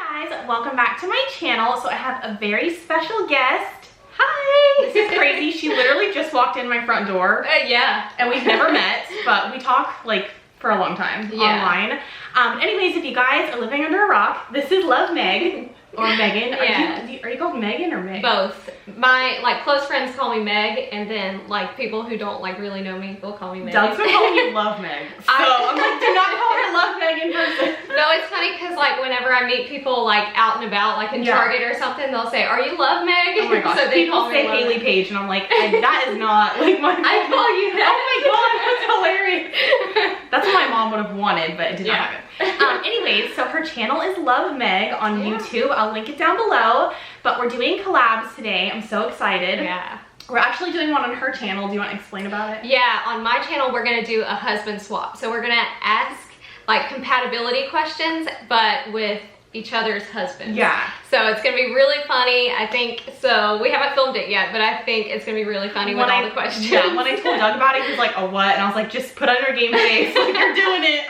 guys, welcome back to my channel. So I have a very special guest. Hi! This is crazy. She literally just walked in my front door. Yeah. And we've never met, but we talk like for a long time online. Anyways, if you guys are living under a rock, this is Love Meg or Megan. Are you called Megan or Meg? Both. My close friends call me Meg, and then people who don't really know me will call me Meg. Doug's been calling you Love Meg. So I'm like, do not call her Love Meg in person. No, it's funny because whenever I meet people out and about, in Target or something, they'll say, "Are you Love Meg?" Oh my gosh. So they people say Hayley Paige, and I'm like, that is not my I call you that. Oh my god, that's hilarious. That's what my mom would have wanted, but it did not happen. Anyways, so her channel is Love Meg on YouTube. I'll link it down below. But we're doing collabs today. I'm so excited. Yeah. We're actually doing one on her channel. Do you want to explain about it? Yeah, on my channel, we're going to do a husband swap. So we're going to ask compatibility questions, but with each other's husbands. Yeah. So it's going to be really funny. I think, so we haven't filmed it yet, but I think it's going to be really funny with all the questions. Yeah, when I told Doug about it, he was like, "A what?" And I was like, just put on your game face, like you're doing it.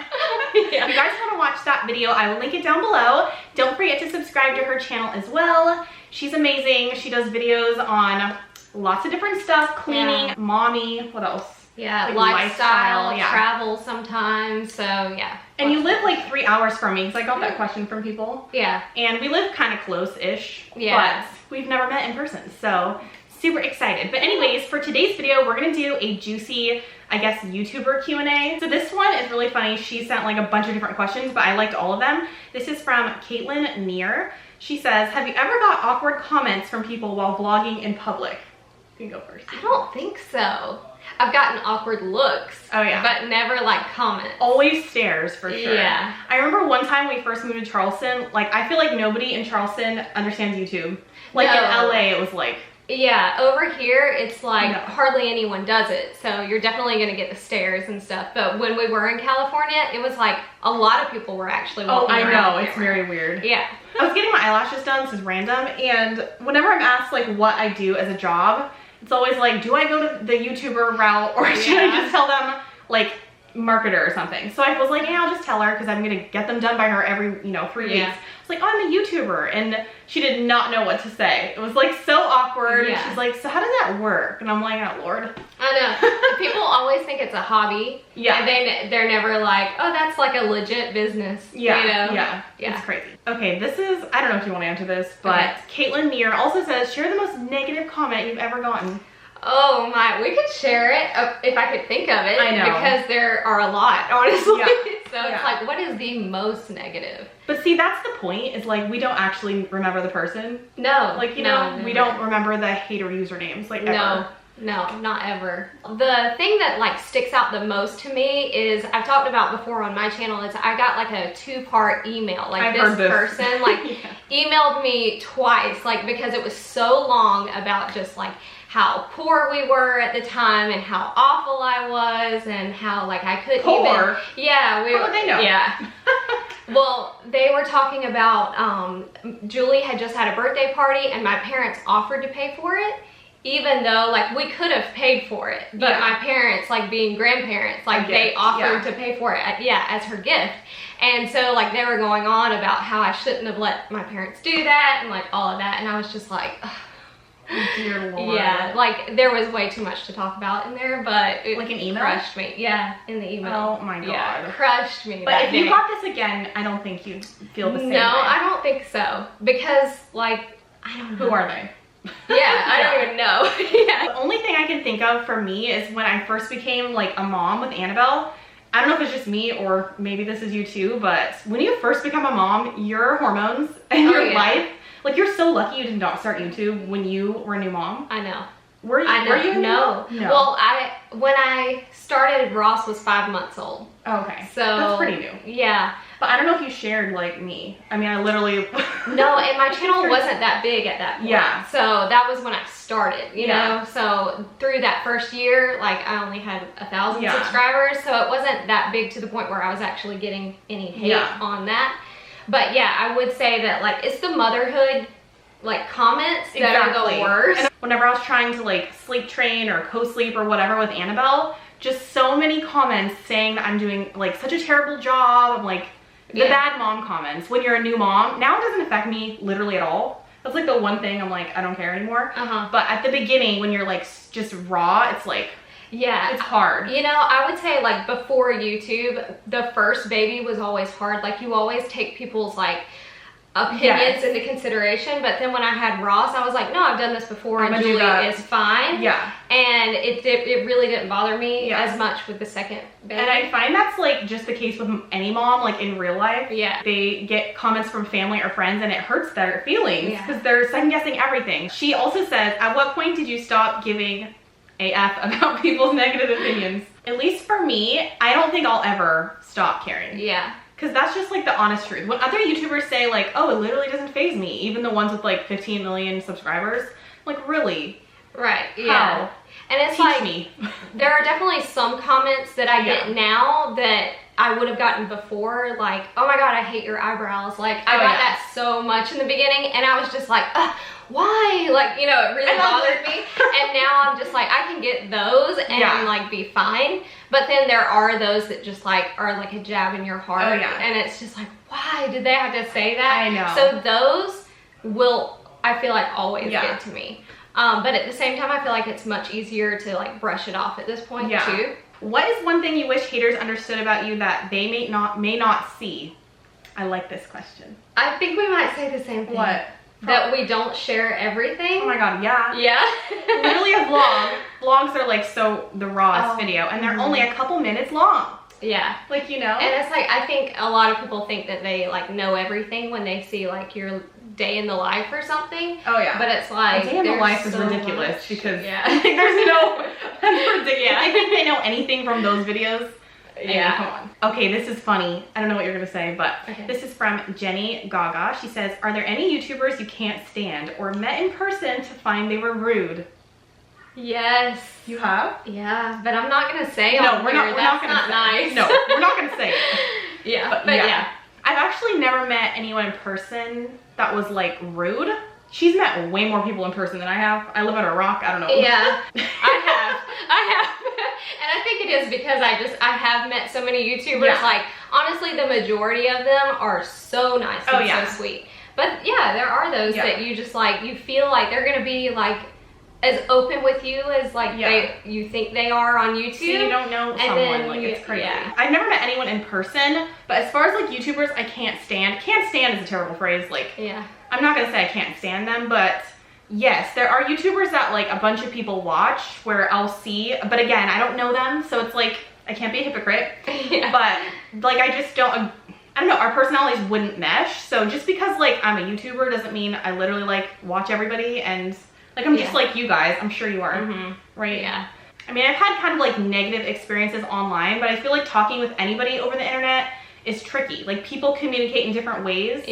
Yeah. If you guys want to watch that video, I will link it down below. Don't forget to subscribe to her channel as well. She's amazing. She does videos on lots of different stuff, cleaning, mommy, what else? Yeah, lifestyle, travel sometimes, so yeah. And you live 3 hours from me, because I got that question from people. Yeah. And we live kind of close-ish, yeah, but we've never met in person, so super excited. But anyways, for today's video, we're gonna do a juicy, I guess, YouTuber Q&A. So this one is really funny. She sent a bunch of different questions, but I liked all of them. This is from Caitlin Neer. She says, have you ever got awkward comments from people while vlogging in public? You can go first. I don't think so. I've gotten awkward looks. Oh yeah. But never comments. Always stares for sure. Yeah. I remember one time we first moved to Charleston, I feel like nobody in Charleston understands YouTube. In LA it was yeah, over here it's hardly anyone does it, so you're definitely gonna get the stares and stuff. But when we were in California, it was a lot of people were actually walking around. Oh, I know, it's very weird. Yeah. I was getting my eyelashes done, this is random, and whenever I'm asked what I do as a job, it's always do I go to the YouTuber route or should I just tell them marketer or something? So I was yeah, I'll just tell her because I'm gonna get them done by her every 3 weeks. It's I'm a YouTuber, and she did not know what to say. It was so awkward. Yeah. And she's so how does that work? And I'm oh Lord. I know. People always think it's a hobby. Yeah. And they're never oh, that's a legit business. Yeah. Yeah. It's crazy. Okay, this is, I don't know if you want to answer this, but Caitlin Neer also says, share the most negative comment you've ever gotten. Oh my, we could share it if I could think of it. I know. Because there are a lot, honestly. Yeah. So it's what is the most negative? But see, that's the point, is we don't actually remember the person. No. No, we don't remember the hater usernames, ever. No, not ever. The thing that sticks out the most to me is, I've talked about before on my channel, is I got a 2-part email. This person emailed me twice, because it was so long about just how poor we were at the time and how awful I was and how I couldn't poor. Yeah, how would they know? Yeah. Well, they were talking about Julie had just had a birthday party and my parents offered to pay for it, even though we could have paid for it, but my parents, being grandparents, they offered to pay for it, as her gift. And so they were going on about how I shouldn't have let my parents do that and all of that, and I was just ugh. Dear Lord. Yeah, there was way too much to talk about in there, but it an email? Crushed me. Yeah, in the email. Oh my god. Yeah, crushed me. But if you got this again, I don't think you'd feel the same way. No, I don't think so. Because I don't know. Who are they? Yeah, I don't even know. Yeah. The only thing I can think of for me is when I first became a mom with Annabelle. I don't know if it's just me or maybe this is you too, but when you first become a mom, your hormones and your life, you're so lucky you did not start YouTube when you were a new mom. I know. Were you? No. Well, when I started, Ross was 5 months old. Oh, okay. So that's pretty new. Yeah. But I don't know if you shared me. I mean, I literally... No, and my channel wasn't that big at that point. Yeah. So that was when I started, you know? So through that first year, I only had 1,000 subscribers. So it wasn't that big to the point where I was actually getting any hate on that. But yeah, I would say that it's the motherhood comments that are the worst. And whenever I was trying to sleep train or co-sleep or whatever with Annabelle, just so many comments saying that I'm doing such a terrible job. I'm The bad mom comments when you're a new mom. Now it doesn't affect me literally at all. That's like the one thing I'm like, I don't care anymore. But at the beginning, when you're like just raw, it's like, it's hard. You know, I would say like before YouTube, the first baby was always hard. Like you always take people's like opinions into consideration, but then when I had Ross, I was like, no, I've done this before, and Julie is fine. And it really didn't bother me as much with the second baby. And I find that's like just the case with any mom, like in real life. They get comments from family or friends and it hurts their feelings because they're second guessing everything. She also says, at what point did you stop giving AF about people's negative opinions? At least for me, I don't think I'll ever stop caring. Because that's just like the honest truth. When other YouTubers say like, oh, it literally doesn't faze me, even the ones with like 15 million subscribers, I'm like, really? How? And it's Teach like, me. There are definitely some comments that I get now that I would have gotten before, like, oh my god, I hate your eyebrows. Like, I got that so much in the beginning, and I was just like, why? Like, you know, it really bothered me. And now I'm just like, I can get those and like be fine. But then there are those that just like are like a jab in your heart. And it's just like, why did they have to say that? I know. So those will, I feel like, always get to me. But at the same time, I feel like it's much easier to like brush it off at this point too. What is one thing you wish haters understood about you that they may not see? I like this question. I think we might say the same thing. What? That we don't share everything. Oh my god, yeah. Literally a vlog. Vlogs are like the rawest video, and they're only a couple minutes long. Like, you know. And it's like, I think a lot of people think that they like know everything when they see like your day in the life or something. But it's like, a day in the life is ridiculous because I think there's no ridiculous. I think they know anything from those videos. Come on. Okay, this is funny. I don't know what you're gonna say, but this is from Jenny Gaga. She says, are there any YouTubers you can't stand or met in person to find they were rude? Yes. You have? Yeah, but I'm not gonna say no, we're here. not gonna say nice. No, we're not gonna say it. But yeah. I've actually never met anyone in person that was like rude. She's met way more people in person than I have. I live under a rock. I don't know. I have. And I think it is because I have met so many YouTubers. Like, honestly, the majority of them are so nice and so sweet. But yeah, there are those that you just like, you feel like they're gonna be like as open with you as like you think they are on YouTube. So you don't know someone, like it's crazy. I've never met anyone in person, but as far as like YouTubers, I can't stand. Can't stand is a terrible phrase. Like, I'm not gonna say I can't stand them, but yes, there are YouTubers that like a bunch of people watch where I'll see, but again, I don't know them, so it's like, I can't be a hypocrite. But like, I just don't, I don't know, our personalities wouldn't mesh. So just because like I'm a YouTuber doesn't mean I literally like watch everybody and like I'm just like you guys. I'm sure you are, right? I mean, I've had kind of like negative experiences online, but I feel like talking with anybody over the internet is tricky. Like, people communicate in different ways.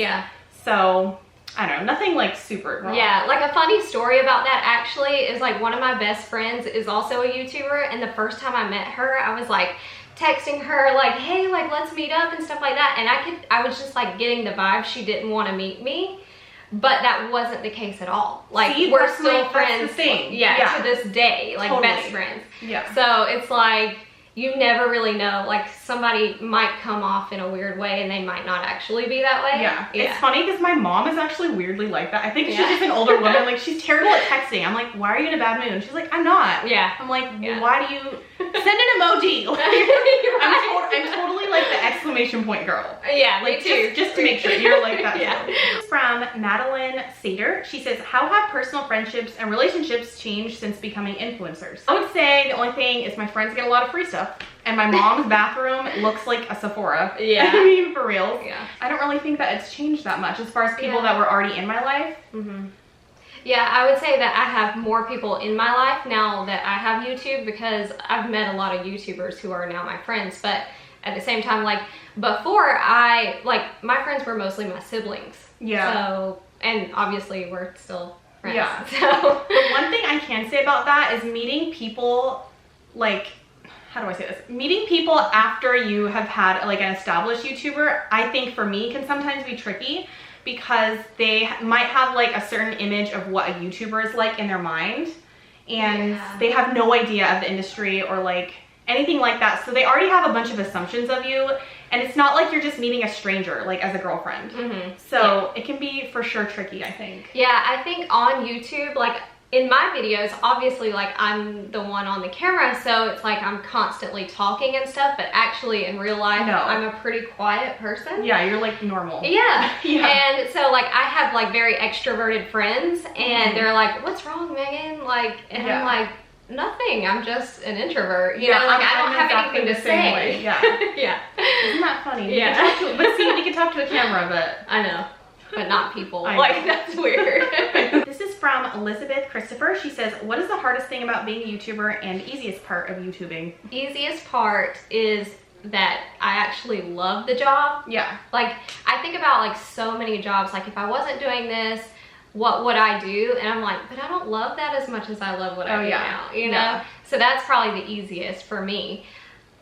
So I don't know, nothing like super wrong. Like a funny story about that actually is like one of my best friends is also a YouTuber, and the first time I met her, I was like texting her like, hey, like let's meet up and stuff like that, and I was just like getting the vibe she didn't want to meet me. But that wasn't the case at all. Like, we're still friends. To this day, like best friends. So it's like, you never really know. Like, somebody might come off in a weird way and they might not actually be that way. It's funny because my mom is actually weirdly like that. I think she's just an older woman. Like, she's terrible at texting. I'm like, why are you in a bad mood? And she's like, I'm not. I'm like, well, why do you send an emoji? Like, I'm totally like the exclamation point girl. Me too. Just to make sure you're like that. It's from Madeline Sater. She says, how have personal friendships and relationships changed since becoming influencers? I would say the only thing is my friends get a lot of free stuff. And my mom's bathroom looks like a Sephora. I mean, for real. I don't really think that it's changed that much as far as people that were already in my life. I would say that I have more people in my life now that I have YouTube, because I've met a lot of YouTubers who are now my friends. But at the same time, like before, my friends were mostly my siblings. So, and obviously we're still friends. So the one thing I can say about that is meeting people, like, how do I say this? Meeting people after you have had like an established YouTuber, I think for me can sometimes be tricky, because they might have like a certain image of what a YouTuber is like in their mind, and they have no idea of the industry or like anything like that. So they already have a bunch of assumptions of you, And it's not like you're just meeting a stranger, like as a girlfriend. So it can be for sure tricky, I think. Yeah, I think on YouTube, like in my videos, obviously like I'm the one on the camera, so it's like I'm constantly talking and stuff, but actually in real life, I'm a pretty quiet person. Yeah, you're like normal. Yeah. And so like I have like very extroverted friends, and they're like, what's wrong, Megan? Like, and I'm like, nothing, I'm just an introvert, you know, like I don't have anything to say. Yeah. Isn't that funny? Yeah. But see, we can talk to a camera, but... I know, but not people. Like, that's weird. This is from Elizabeth Christopher. She says, what is the hardest thing about being a YouTuber and easiest part of YouTubing? Easiest part is that I actually love the job. Yeah. Like, I think about like so many jobs, like if I wasn't doing this, what would I do? And I'm like, but I don't love that as much as I love what I do now, you know? So that's probably the easiest for me.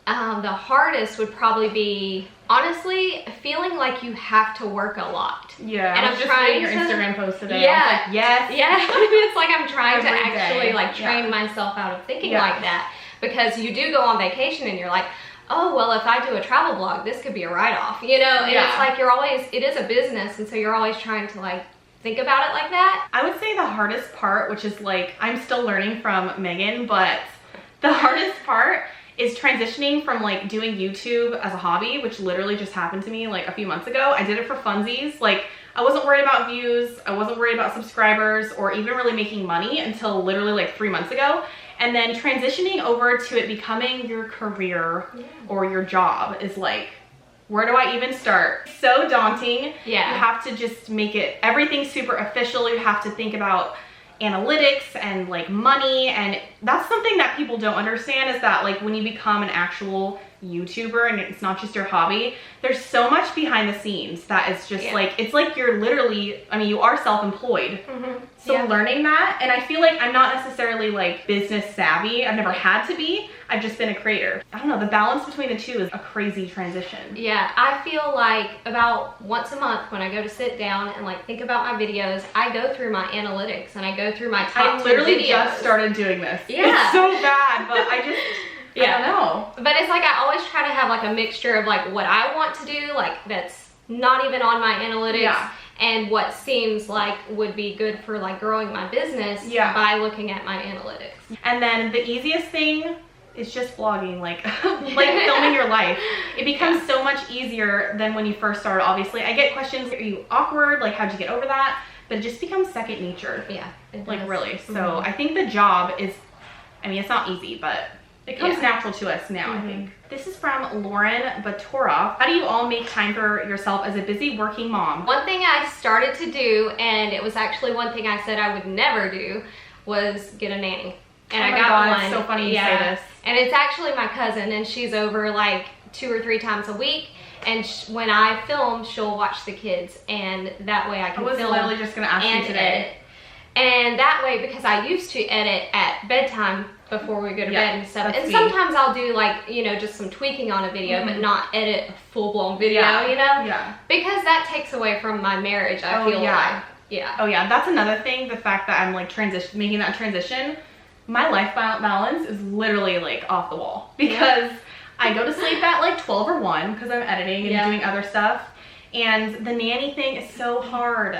The hardest would probably be, honestly, feeling like you have to work a lot. Yeah, and I'm just reading your Instagram post today. Yeah. I was like, yes. Yeah, it's like I'm trying to Every actually day. like train myself out of thinking like that. Because you do go on vacation and you're like, oh, well, if I do a travel blog, this could be a write-off, you know? And it's like you're always, it is a business, and so you're always trying to like think about it like that. I would say the hardest part, which is like, I'm still learning from Megan, but the hardest part is transitioning from like doing YouTube as a hobby, which literally just happened to me like a few months ago. I did it for funsies. Like, I wasn't worried about views, I wasn't worried about subscribers, or even really making money until literally like 3 months ago. And then transitioning over to it becoming your career or your job is like, where do I even start? So daunting. Yeah. You have to just make it everything super official. You have to think about analytics and like money, and that's something that people don't understand, is that like when you become an actual YouTuber and it's not just your hobby, there's so much behind the scenes that is just like, it's like you're literally, I mean, you are self-employed. So learning that, and I feel like I'm not necessarily like business savvy. I've never had to be. I've just been a creator. I don't know, the balance between the two is a crazy transition. Yeah, I feel like about once a month when I go to sit down and like think about my videos, I go through my analytics and I go through my top 10 videos. I literally just started doing this. It's so bad, but I just, I don't know. But it's like I always try to have like a mixture of like what I want to do, like that's not even on my analytics, and what seems like would be good for like growing my business by looking at my analytics. And then the easiest thing is just vlogging, like filming your life. It becomes so much easier than when you first started. Obviously, I get questions, are you awkward? Like, how'd you get over that? But it just becomes second nature. Yeah. Like really. So I think the job is, I mean, it's not easy, but it comes natural to us now, I think. This is from Lauren Batorov. How do you all make time for yourself as a busy working mom? One thing I started to do, and it was actually one thing I said I would never do, was get a nanny. And I got one. It's so funny you say this. And it's actually my cousin, and she's over like 2 or 3 times a week. And when I film, she'll watch the kids, and that way I can film. I was literally just gonna ask you today. Edit. And that way, because I used to edit at bedtime before we go to bed and stuff. And sometimes I'll do like, you know, just some tweaking on a video, but not edit a full-blown video, you know? Yeah. Because that takes away from my marriage, I feel like. Yeah. Oh yeah, that's another thing, the fact that I'm like making that transition. My life balance is literally like off the wall, because I go to sleep at like 12 or 1 because I'm editing and doing other stuff. And the nanny thing is so hard.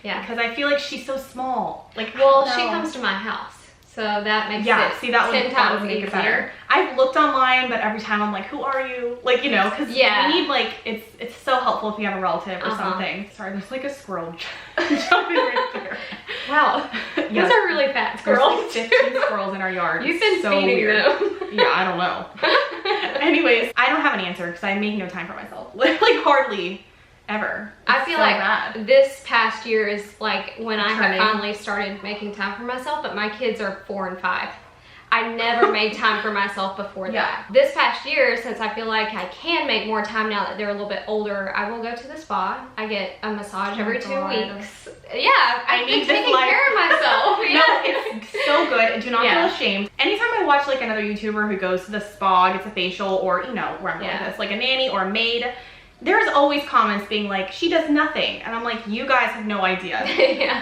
Yeah. Because I feel like she's so small. Like, well, she comes to my house, so that makes it 10 times easier. I've looked online, but every time I'm like, who are you? Like, you know, because we need like, it's so helpful if you have a relative or something. Sorry, there's like a squirrel jumping right there. Wow. Those are really fat squirrels. There's like 15 squirrels in our yard. You've been so feeding them. Yeah, I don't know. Anyways, I don't have an answer because I make no time for myself. Like hardly ever. I feel like this past year is like when I have finally started making time for myself, but my kids are 4 and 5. I never made time for myself before that. This past year, since I feel like I can make more time now that they're a little bit older, I will go to the spa. I get a massage every 2 weeks. Yeah, I need taking care of myself. No, it's so good. Do not feel ashamed. Anytime I watch like another YouTuber who goes to the spa, gets a facial, or you know, where I'm going with this, like a nanny or a maid, there's always comments being like, she does nothing. And I'm like, you guys have no idea.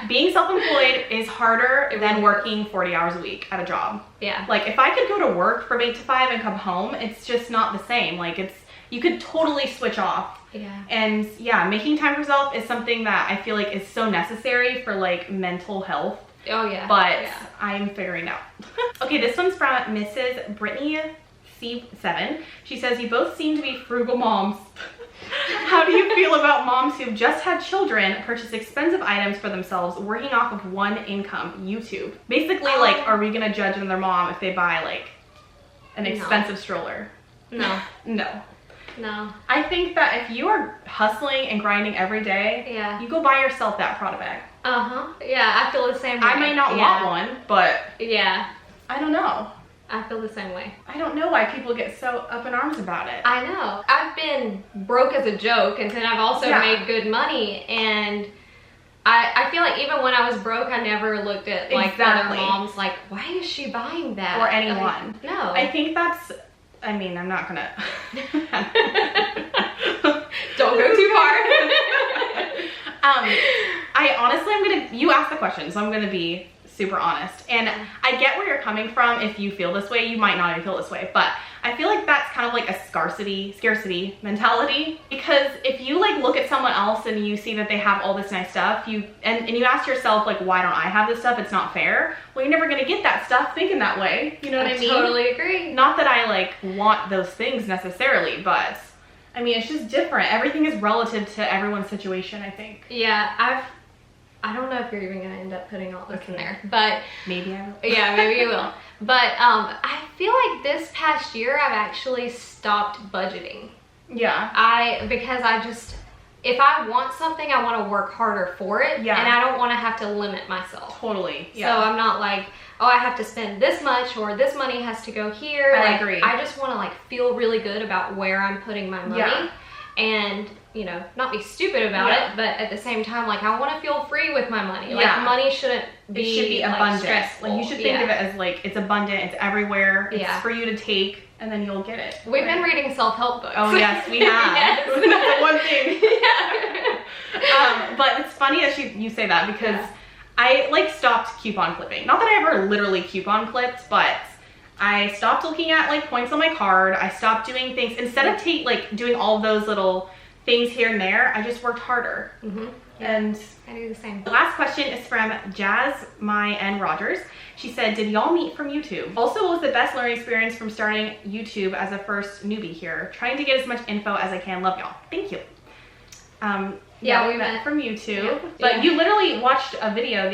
Being self-employed is harder than working 40 hours a week at a job. Like if I could go to work from 8 to 5 and come home, it's just not the same. Like you could totally switch off. Yeah. And yeah, making time for yourself is something that I feel like is so necessary for like mental health. Oh yeah. But yeah. I'm figuring out. Okay, this one's from Mrs. Brittany C7. She says, you both seem to be frugal moms. How do you feel about moms who've just had children, purchase expensive items for themselves, working off of one income, YouTube? Basically, like, are we gonna judge their mom if they buy like an expensive stroller? No. No. No. I think that if you are hustling and grinding every day, yeah, you go buy yourself that Prada bag. Yeah, I feel the same way. I may not want one, but yeah, I don't know. I feel the same way. I don't know why people get so up in arms about it. I know. I've been broke as a joke, and then I've also made good money, and I feel like even when I was broke, I never looked at like other moms like, why is she buying that? Or anyone. Like, no. I think that's, I mean, I'm not gonna don't go too far. I honestly, you asked the question, so I'm gonna be super honest. And I get where you're coming from. If you feel this way, you might not even feel this way, but I feel like that's kind of like a scarcity mentality, because if you like look at someone else and you see that they have all this nice stuff, and you ask yourself like, why don't I have this stuff? It's not fair. Well, you're never gonna get that stuff thinking that way. You know what I mean? Totally agree. Not that I like want those things necessarily, but I mean, it's just different. Everything is relative to everyone's situation, I think. Yeah, I don't know if you're even gonna end up putting all this in there, but maybe I will. Yeah, maybe you will. But I feel like this past year I've actually stopped budgeting. Yeah. Because I just, if I want something, I want to work harder for it. Yeah. And I don't want to have to limit myself. Totally. Yeah. So I'm not like, oh, I have to spend this much or this money has to go here. I agree. I just want to like feel really good about where I'm putting my money. Yeah. And, you know, not be stupid about it, but at the same time, like, I want to feel free with my money. Like, money shouldn't be, it should be like, abundant. stressful. Like, you should think of it as, like, it's abundant, it's everywhere, it's for you to take, and then you'll get it. We've been reading self-help books. Oh, yes, we have. Yes. That's the one thing. But it's funny that you say that, because I, like, stopped coupon clipping. Not that I ever literally coupon clipped, but I stopped looking at like points on my card. I stopped doing things instead of doing all those little things here and there. I just worked harder. And I do the same. The last question is from Jasmine Rogers. She said, "Did y'all meet from YouTube? Also, what was the best learning experience from starting YouTube as a first newbie here? Trying to get as much info as I can. Love y'all." Thank you. Yeah, we met from YouTube. But you literally watched a video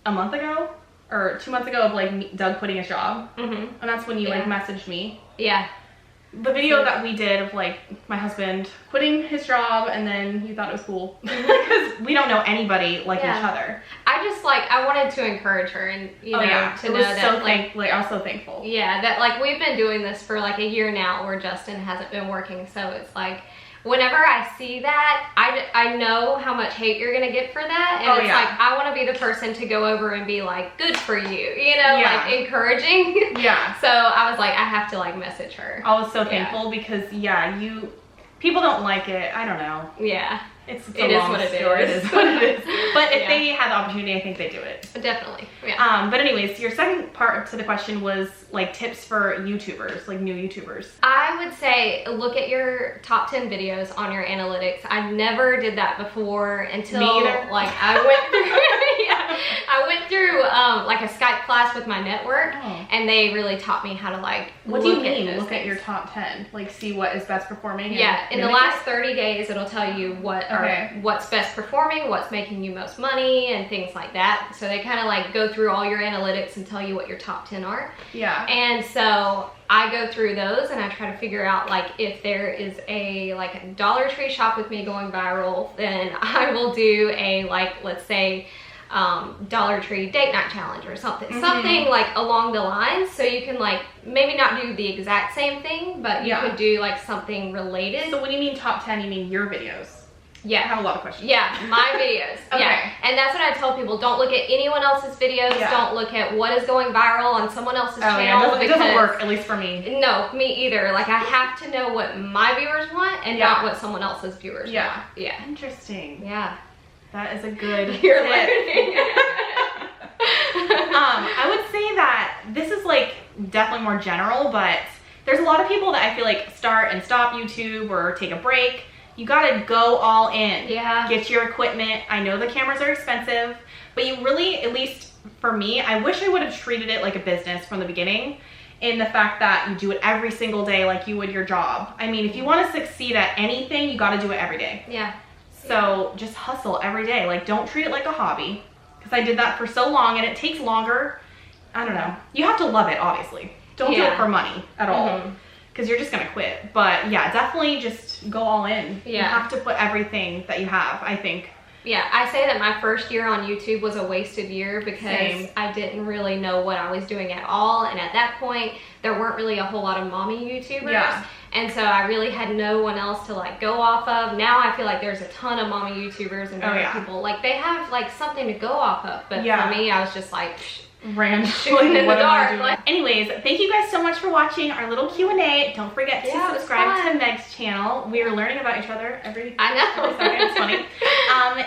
a month ago or 2 months ago of like Doug quitting his job. And that's when you like messaged me. Yeah. The video that we did of like my husband quitting his job, and then you thought it was cool because we don't know anybody like each other. I wanted to encourage her, and to know that I was so thankful. Yeah, that like we've been doing this for like a year now where Justin hasn't been working, so it's like whenever I see that, I know how much hate you're gonna get for that, and like I want to be the person to go over and be like, good for you, like encouraging. So I was like, I have to like message her. I was so thankful because people don't like it. I don't know. It is what it is. But if they had the opportunity, I think they do it. Definitely. But anyways, your second part to the question was like tips for YouTubers, like new YouTubers. I would say look at your top 10 videos on your analytics. I never did that before until like I went through like a Skype class with my network, and they really taught me how to like what do you mean look at your top 10? Like see what is best performing? In the last 30 days it'll tell you what's best performing, what's making you most money, and things like that. So they kind of like go through all your analytics and tell you what your top 10 are. And so I go through those and I try to figure out like if there is a Dollar Tree shop with me going viral, then I will do a let's say Dollar Tree date night challenge or something like along the lines, so you can like maybe not do the exact same thing, but you could do like something related. So when you mean top 10, you mean your videos? I have a lot of questions. My videos. And that's what I tell people. Don't look at anyone else's videos. Don't look at what is going viral on someone else's channel. It doesn't work, at least for me. No, me either. Like I have to know what my viewers want and not what someone else's viewers want. Interesting. That is a good You're learning. I would say that this is like definitely more general, but there's a lot of people that I feel like start and stop YouTube or take a break. You gotta go all in. Yeah. Get your equipment. I know the cameras are expensive, but you really, at least for me, I wish I would have treated it like a business from the beginning, in the fact that you do it every single day like you would your job. I mean, if you want to succeed at anything, you got to do it every day. Yeah. So just hustle every day. Like, don't treat it like a hobby, because I did that for so long and it takes longer. I don't know. You have to love it, obviously. Don't do it for money at all, because you're just going to quit. But yeah, definitely just go all in. Yeah. You have to put everything that you have, I think. Yeah, I say that my first year on YouTube was a wasted year because Same. I didn't really know what I was doing at all. And at that point, there weren't really a whole lot of mommy YouTubers. Yeah. And so I really had no one else to like go off of. Now I feel like there's a ton of mommy YouTubers and different people. Like they have like something to go off of. But for me, I was just like... shooting in the dark. Like. Anyways, thank you guys so much for watching our little Q&A. Don't forget to subscribe to Meg's channel. We are learning about each other every second. It's funny.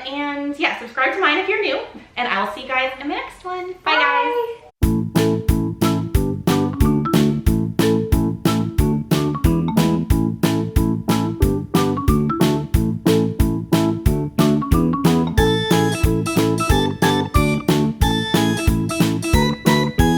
And yeah, subscribe to mine if you're new, and I will see you guys in the next one. Bye guys.